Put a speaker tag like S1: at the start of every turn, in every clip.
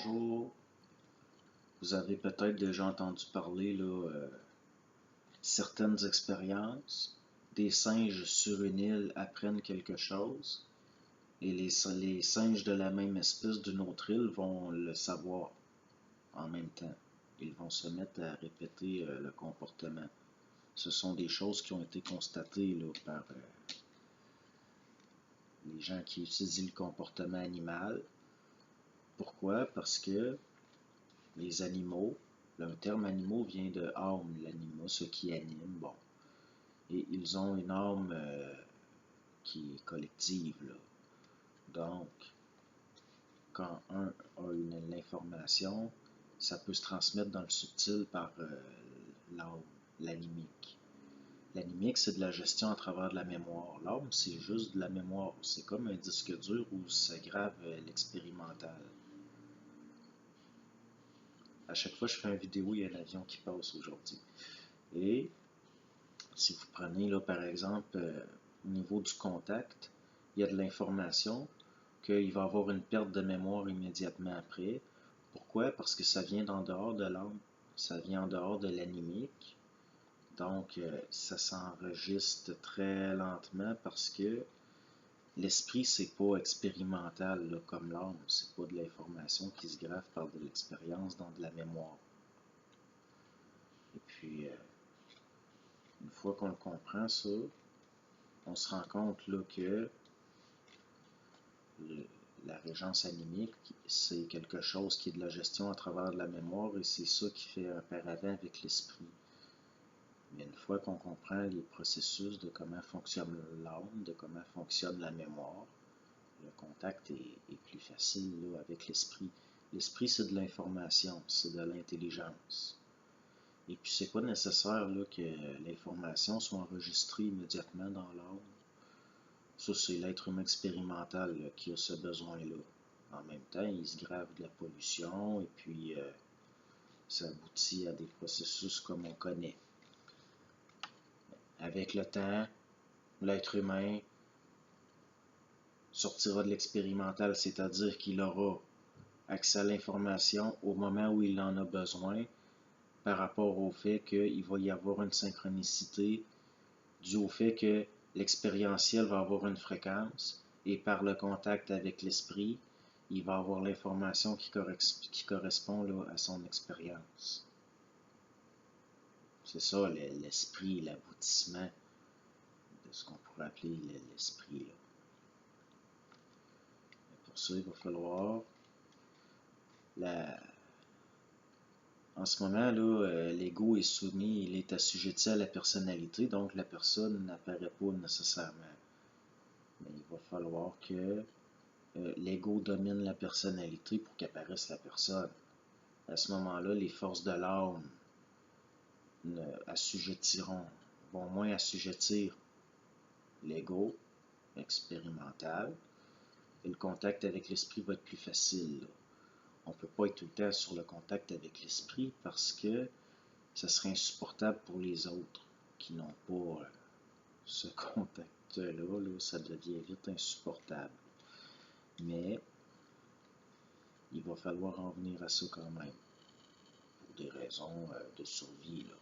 S1: bonjour. Vous avez peut-être déjà entendu parler certaines expériences. Des singes sur une île apprennent quelque chose et les singes de la même espèce d'une autre île vont le savoir en même temps. Ils vont se mettre à répéter le comportement. Ce sont des choses qui ont été constatées par les gens qui étudient le comportement animal. Pourquoi? Parce que les animaux, le terme animaux vient de âme, l'anima, ce qui anime, bon. Et ils ont une âme qui est collective, là. Donc, quand un a l'information, ça peut se transmettre dans le subtil par l'âme, l'animique. L'animique, c'est de la gestion à travers de la mémoire. L'âme, c'est juste de la mémoire. C'est comme un disque dur où ça grave l'expérimental. À chaque fois que je fais une vidéo, il y a un avion qui passe aujourd'hui. Et si vous prenez là, par exemple, au niveau du contact, il y a de l'information qu'il va y avoir une perte de mémoire immédiatement après. Pourquoi? Parce que ça vient d'en dehors de l'âme, ça vient en dehors de l'animique. Donc, ça s'enregistre très lentement parce que l'esprit, c'est pas expérimental là, comme l'âme. C'est pas de l'information qui se grave par de l'expérience dans de la mémoire. Et puis, une fois qu'on le comprend, ça, on se rend compte là, que la régence animique, c'est quelque chose qui est de la gestion à travers de la mémoire et c'est ça qui fait un paravent avec l'esprit. Mais une fois qu'on comprend les processus de comment fonctionne l'âme, de comment fonctionne la mémoire, le contact est plus facile là, avec l'esprit. L'esprit, c'est de l'information, c'est de l'intelligence. Et puis, c'est pas nécessaire là, que l'information soit enregistrée immédiatement dans l'âme. Ça, c'est l'être humain expérimental là, qui a ce besoin-là. En même temps, il se grave de la pollution et puis ça aboutit à des processus comme on connaît. Avec le temps, l'être humain sortira de l'expérimental, c'est-à-dire qu'il aura accès à l'information au moment où il en a besoin par rapport au fait qu'il va y avoir une synchronicité dû au fait que l'expérientiel va avoir une fréquence et par le contact avec l'esprit, il va avoir l'information qui correspond là, à son expérience. C'est ça l'esprit, l'aboutissement de ce qu'on pourrait appeler l'esprit. Pour ça, il va falloir en ce moment, là, l'ego est soumis, il est assujetti à la personnalité, donc la personne n'apparaît pas nécessairement. Mais il va falloir que l'ego domine la personnalité pour qu'apparaisse la personne. À ce moment-là, les forces de l'âme vont moins assujettir l'ego expérimental et le contact avec l'esprit va être plus facile. Là. On ne peut pas être tout le temps sur le contact avec l'esprit parce que ça serait insupportable pour les autres qui n'ont pas ce contact-là. Là, ça devient vite insupportable. Mais il va falloir en venir à ça quand même, pour des raisons de survie. Là.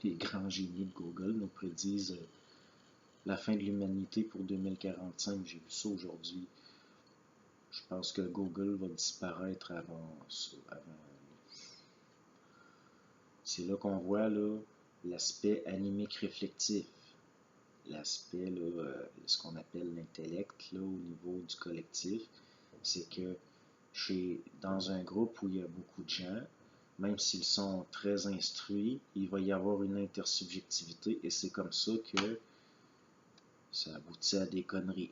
S1: Les grands génies de Google nous prédisent la fin de l'humanité pour 2045. J'ai vu ça aujourd'hui. Je pense que Google va disparaître avant ça. C'est là qu'on voit l'aspect animique réflectif. L'aspect, ce qu'on appelle l'intellect au niveau du collectif. C'est que dans un groupe où il y a beaucoup de gens, même s'ils sont très instruits, il va y avoir une intersubjectivité et c'est comme ça que ça aboutit à des conneries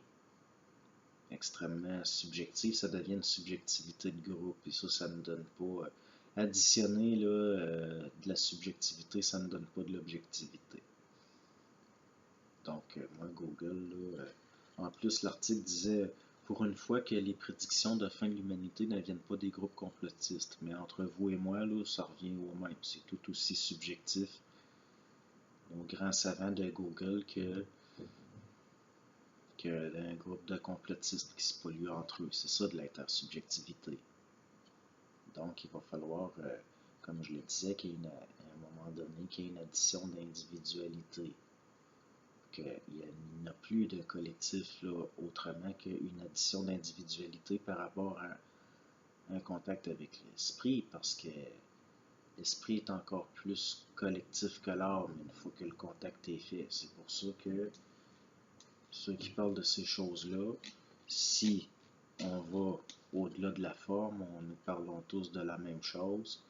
S1: extrêmement subjectives. Ça devient une subjectivité de groupe et ça ne donne pas... additionner de la subjectivité, ça ne donne pas de l'objectivité. Donc, moi, Google, en plus, l'article disait pour une fois que les prédictions de fin de l'humanité ne viennent pas des groupes complotistes, mais entre vous et moi, là, ça revient au même. C'est tout aussi subjectif aux grands savants de Google que que d'un groupe de complotistes qui se polluent entre eux. C'est ça de l'intersubjectivité. Donc, il va falloir, comme je le disais, à un moment donné, qu'il y ait une addition d'individualité. Qu'il n'y a plus de collectif là, autrement qu'une addition d'individualité par rapport à un contact avec l'esprit, parce que l'esprit est encore plus collectif que l'âme une fois que le contact est fait. C'est pour ça que ceux qui parlent de ces choses-là, si on va au-delà de la forme, nous parlons tous de la même chose,